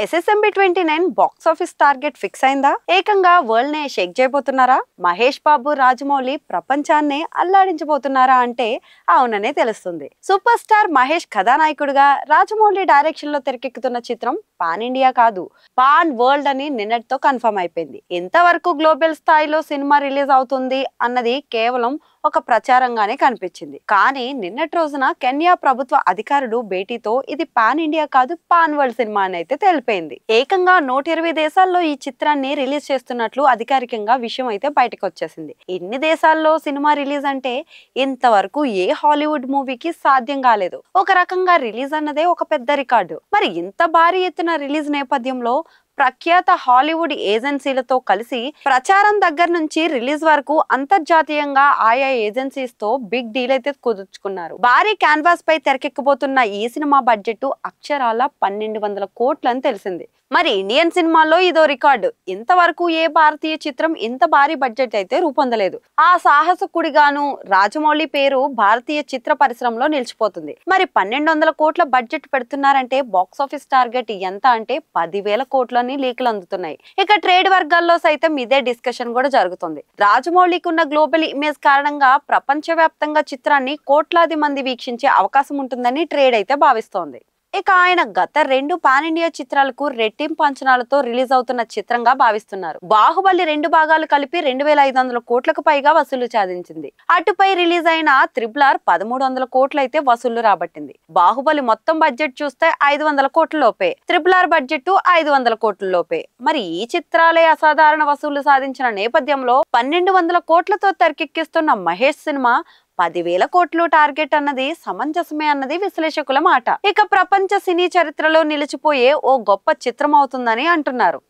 SSMB 29 box office target fix అయిందా? ఏకంగా world నే షేక్ చేయబోతున్నారా? మహేష్ బాబు, రాజమౌళి ప్రపంచాన్ని అల్లాడించబోతున్నారా అంటే అవుననే తెలుస్తుంది. సూపర్ స్టార్ మహేష్ కథానాయకుడిగా, రాజమౌళి డైరెక్షన్ లో తెరకెక్కుతున్న చిత్రం పాన్ ఇండియా కాదు, పాన్ వరల్డ్ అని నిన్నటితో కన్ఫర్మ్ అయిపోయింది. ఎంతవరకు గ్లోబల్ స్థాయిలో సినిమా రిలీజ్ అవుతుంది అన్నది కేవలం ఒక ప్రచారంగానే కనిపించింది. కానీ నిన్నటి రోజున కెన్యా ప్రభుత్వ అధికారులు భేటీతో ఇది పాన్ ఇండియా కాదు, పాన్ వరల్డ్ సినిమా అని అయితే తెలిపింది. ఏకంగా 120 దేశాల్లో ఈ చిత్రాన్ని రిలీజ్ చేస్తున్నట్లు అధికారికంగా విషయం అయితే బయటకు వచ్చేసింది. ఇన్ని దేశాల్లో సినిమా రిలీజ్ అంటే ఇంతవరకు ఏ హాలీవుడ్ మూవీకి సాధ్యం కాలేదు. ఒక రకంగా రిలీజ్ అన్నదే ఒక పెద్ద రికార్డు. మరి ఇంత భారీ ఎత్తున రిలీజ్ నేపథ్యంలో ప్రఖ్యాత హాలీవుడ్ ఏజెన్సీలతో కలిసి ప్రచారం దగ్గర నుంచి రిలీజ్ వరకు అంతర్జాతీయంగా ఆయా ఏజెన్సీస్ తో బిగ్ డీల్ అయితే కుదుర్చుకున్నారు. భారీ క్యాన్వాస్ పై తెరకెక్కబోతున్న ఈ సినిమా బడ్జెట్ అక్షరాల 1200 కోట్లు అని తెలిసింది. మరి ఇండియన్ సినిమాల్లో ఇదో రికార్డు. ఇంతవరకు ఏ భారతీయ చిత్రం ఇంత భారీ బడ్జెట్ అయితే రూపొందలేదు. ఆ సాహసకుడిగాను రాజమౌళి పేరు భారతీయ చిత్ర పరిశ్రమలో నిలిచిపోతుంది. మరి 1200 కోట్ల బడ్జెట్ పెడుతున్నారంటే బాక్స్ ఆఫీస్ టార్గెట్ ఎంత అంటే 10,000 కోట్లని లీకులు అందుతున్నాయి. ఇక ట్రేడ్ వర్గాల్లో సైతం ఇదే డిస్కషన్ కూడా జరుగుతుంది. రాజమౌళికి ఉన్న గ్లోబల్ ఇమేజ్ కారణంగా ప్రపంచవ్యాప్తంగా చిత్రాన్ని కోట్లాది మంది వీక్షించే అవకాశం ఉంటుందని ట్రేడ్ అయితే భావిస్తోంది. ఇక ఆయన గత 2 పాన్ ఇండియా చిత్రాలకు రెట్టింపు అంచనాలతో రిలీజ్ అవుతున్న చిత్రంగా భావిస్తున్నారు. బాహుబలి 2 భాగాలు కలిపి 2,500 కోట్లకు పైగా వసూలు సాధించింది. అటుపై రిలీజ్ అయిన RRR 1,300 కోట్లు అయితే వసూళ్లు రాబట్టింది. బాహుబలి మొత్తం బడ్జెట్ చూస్తే 500 కోట్ల లోపే, RRR బడ్జెట్ 500 కోట్ల లోపే. మరి ఈ చిత్రాలే అసాధారణ వసూళ్లు సాధించిన నేపథ్యంలో 1,200 కోట్లతో తెరకెక్కిస్తున్న మహేష్ సినిమా 10,000 కోట్లు టార్గెట్ అన్నది సమంజసమే అన్నది విశ్లేషకుల మాట. ఇక ప్రపంచ సినీ చరిత్రలో నిలిచిపోయే ఓ గొప్ప చిత్రం అవుతుందని అంటున్నారు.